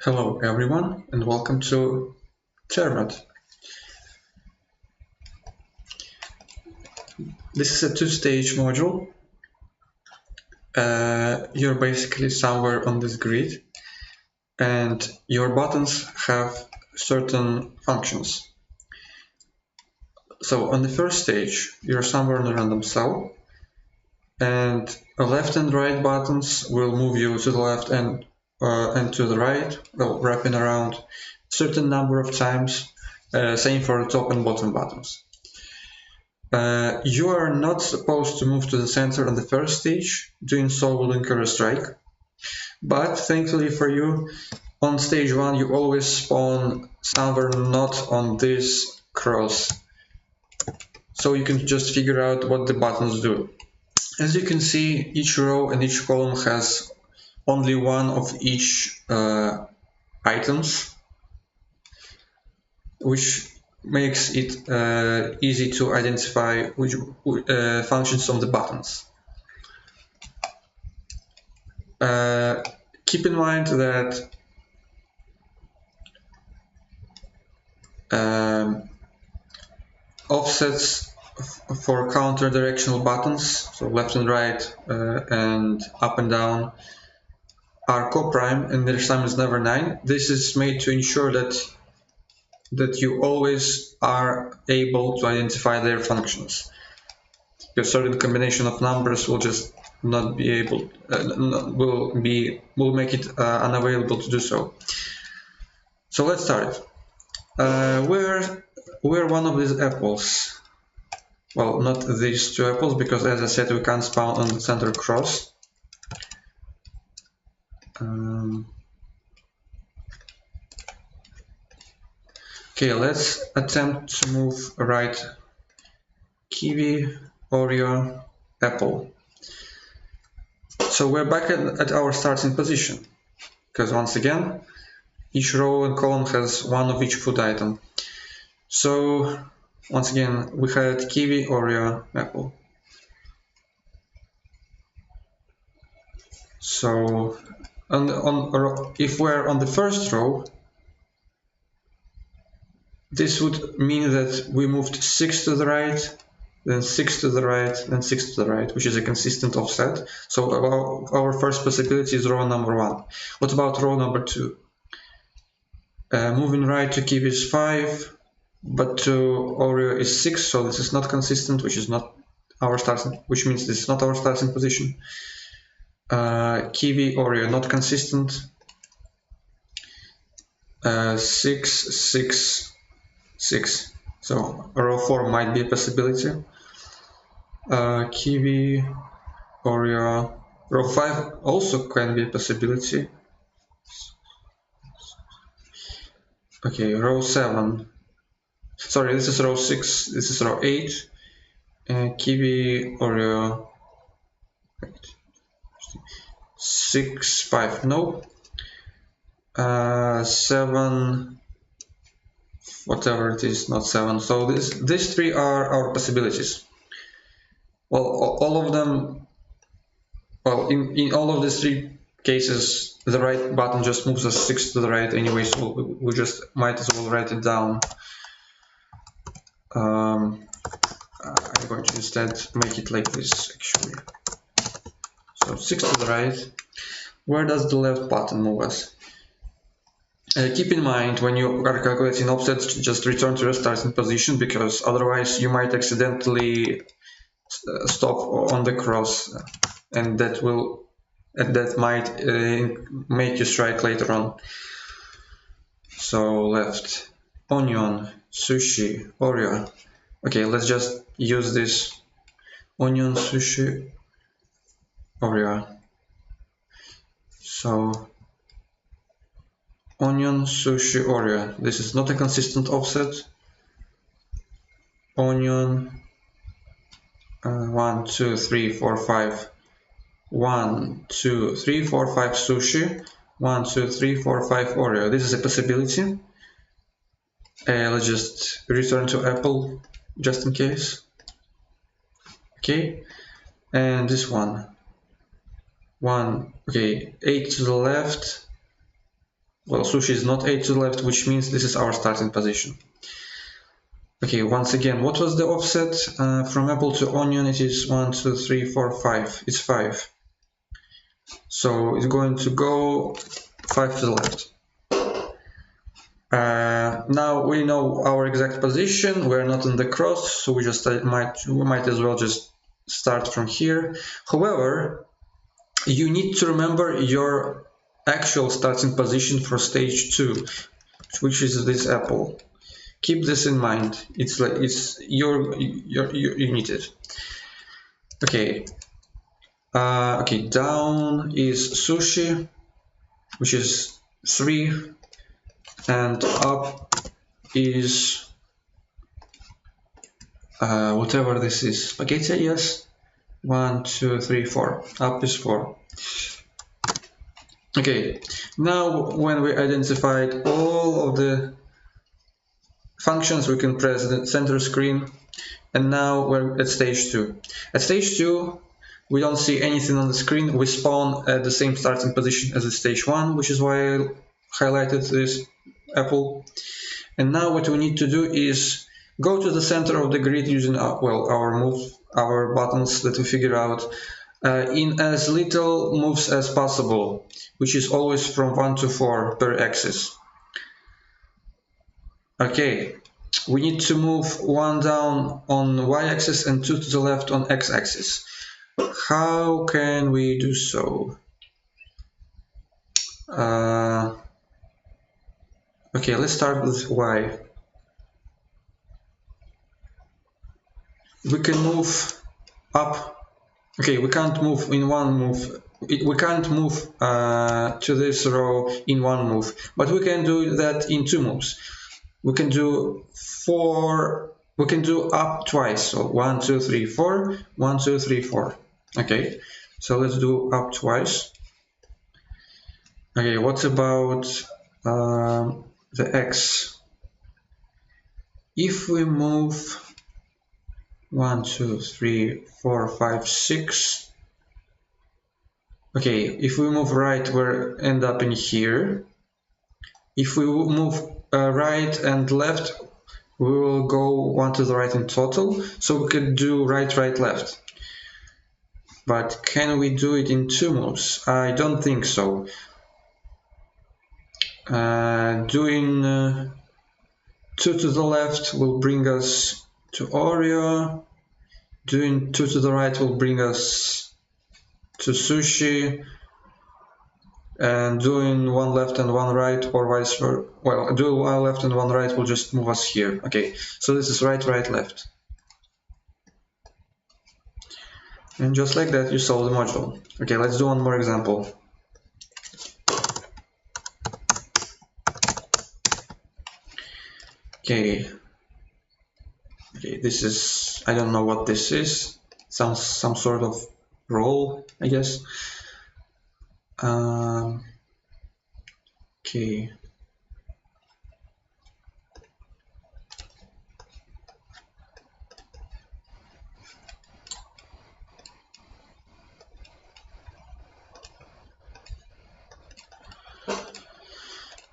Hello everyone and welcome to Termet. This is a two-stage module. You're basically somewhere on this grid and your buttons have certain functions. So on the first stage, you're somewhere in a random cell and the left and right buttons will move you to the left and to the right, well, wrapping around certain number of times, same for the top and bottom buttons. You are not supposed to move to the center on the first stage, doing so will incur a strike. But thankfully for you, on stage 1 you always spawn somewhere not on this cross. So you can just figure out what the buttons do. As you can see, each row and each column has only one of each items, which makes it easy to identify which functions of the buttons. Keep in mind that offsets for counter-directional buttons, so left and right and up and down, are co-prime and their sum is never 9. This is made to ensure that you always are able to identify their functions. A certain combination of numbers will just not be able, will make it unavailable to do so. So let's start. We're one of these apples. Well, not these two apples, because as I said, we can't spawn on the center cross. Okay, let's attempt to move right. Kiwi, Oreo, apple. So we're back at our starting position, because once again, each row and column has one of each food item. So once again, we had kiwi, Oreo, apple. So if we're on the first row, this would mean that we moved 6 to the right, then 6 to the right, then 6 to the right, which is a consistent offset. So our first possibility is row number 1. What about row number 2? Moving right to kiwi is 5, but to Oreo is 6, so this is not consistent, which means this is not our starting position. Kiwi, Oreo, not consistent. 6, 6, 6. So row 4 might be a possibility. Kiwi, Oreo, row 5 also can be a possibility. Okay, row 7. Sorry, this is row 6, this is row 8. Kiwi, Oreo, 6, 5, no. 7, whatever it is, not 7. So these 3 are our possibilities. Well, all of them, well, in all of these 3 cases, the right button just moves us 6 to the right anyway, so we just might as well write it down. I'm going to instead make it like this, actually. So 6 to the right. Where does the left button move us? Keep in mind when you are calculating offsets, just return to your starting position, because otherwise you might accidentally stop on the cross, and that might make you strike later on. So left, onion, sushi, Oreo. Okay, let's just use this onion, sushi, Oreo. So onion, sushi, Oreo. This is not a consistent offset. Onion, 1, 2, 3, 4, 5. 1, 2, 3, 4, 5 sushi. 1, 2, 3, 4, 5 Oreo. This is a possibility. Let's just return to apple just in case. Okay, and this one. 1, okay, 8 to the left. well, sushi is not 8 to the left, which means this is our starting position. Okay, once again, what was the offset? From apple to onion, it is 1, 2, 3, 4, 5. It's 5. So it's going to go 5 to the left. Now we know our exact position. We're not in the cross, so we might as well just start from here. However, you need to remember your actual starting position for stage 2, which is this apple. Keep this in mind. It's like you need it. Okay. Okay. Down is sushi, which is 3, and up is whatever this is. Spaghetti, yes. 1, 2, 3, 4. Up is 4. Okay. Now, when we identified all of the functions, we can press the center screen, and now we're at stage 2. At stage 2, we don't see anything on the screen. We spawn at the same starting position as at stage 1, which is why I highlighted this apple. And now what we need to do is go to the center of the grid using our buttons that we figure out in as little moves as possible, which is always from 1 to 4 per axis. Okay, we need to move 1 down on y-axis and 2 to the left on x-axis. How can we do so? Okay, let's start with y. We can move up. Okay, we can't move in one move. We can't move to this row in one move, but we can do that in 2 moves. We can do 4. We can do up twice. So 1, 2, 3, 4. 1, 2, 3, 4. Okay, so let's do up twice. Okay, what about the x? If we move 1, 2, 3, 4, 5, 6. Okay, if we move right, we'll end up in here. If we move right and left, we will go 1 to the right in total. So we could do right, right, left. But can we do it in 2 moves? I don't think so. Doing 2 to the left will bring us to Oreo. Doing 2 to the right will bring us to sushi. And doing 1 left and 1 right, or vice versa. Well, doing 1 left and 1 right will just move us here. Okay, so this is right, right, left. And just like that, you solve the module. Okay, let's do one more example. Okay, this is, I don't know what this is. Some sort of roll, I guess. Okay.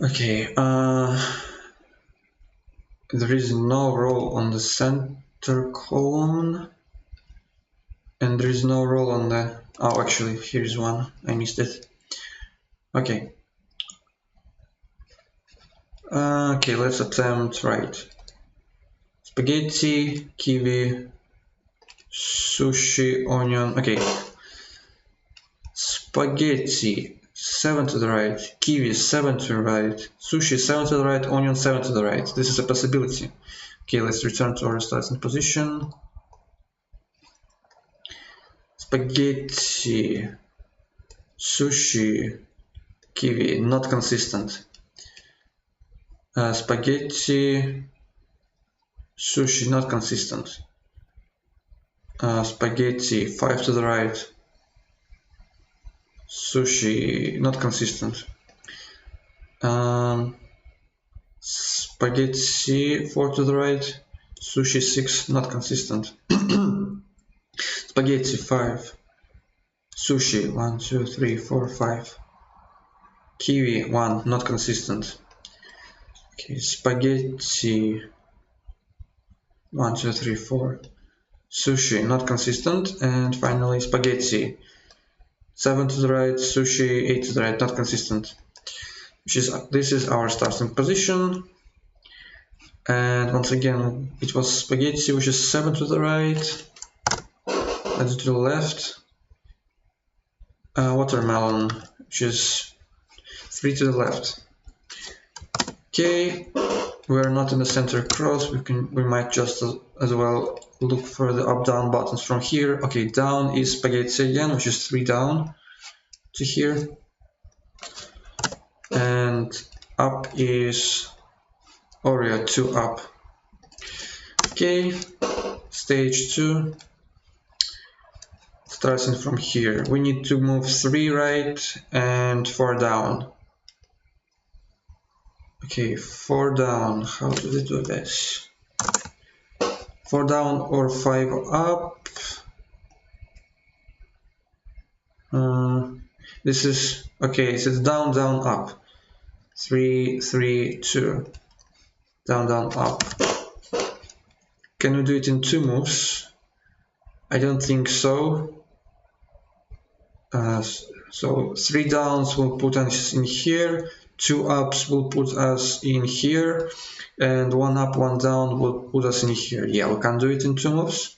Okay, there is no row on the center column, and there is no row on the, oh, actually, here's one, I missed it. Okay. Okay, let's attempt right. Spaghetti, kiwi, sushi, onion, okay. Spaghetti, 7 to the right, kiwi, 7 to the right, sushi, 7 to the right, onion, 7 to the right. This is a possibility. Okay, let's return to our starting position. Spaghetti, sushi, kiwi, not consistent. Spaghetti, sushi, not consistent. Spaghetti, 5 to the right. Sushi, not consistent. Spaghetti, 4 to the right. Sushi, 6, not consistent. Spaghetti, 5. Sushi, 1, 2, 3, 4, 5. Kiwi, 1, not consistent. Okay, spaghetti, 1, 2, 3, 4. Sushi, not consistent. And finally spaghetti, 7 to the right, sushi, 8 to the right, not consistent. This is our starting position. And once again, it was spaghetti, which is 7 to the right, and to the left. Watermelon, which is 3 to the left. Okay, we're not in the center cross. We might just as well look for the up down buttons from here. Okay, down is spaghetti again, which is 3 down to here, and up is Oreo, 2 up. Okay, stage 2. Starting from here, we need to move 3 right and 4 down. Okay, 4 down. How do we do this? 4 down or 5 up. This is okay. So it's down, down, up. 3, 3, 2. Down, down, up. Can we do it in 2 moves? I don't think so. So 3 downs will put us in here, 2 ups will put us in here, and 1 up, 1 down will put us in here. Yeah, we can do it in 2 moves.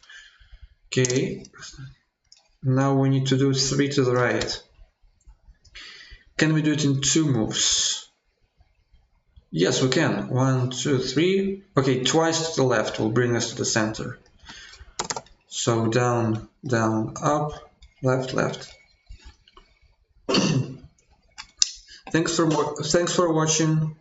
Okay, now we need to do 3 to the right. Can we do it in 2 moves? Yes, we can. 1, 2, 3. Okay, twice to the left will bring us to the center. So down, down, up, left, left. Thanks for watching.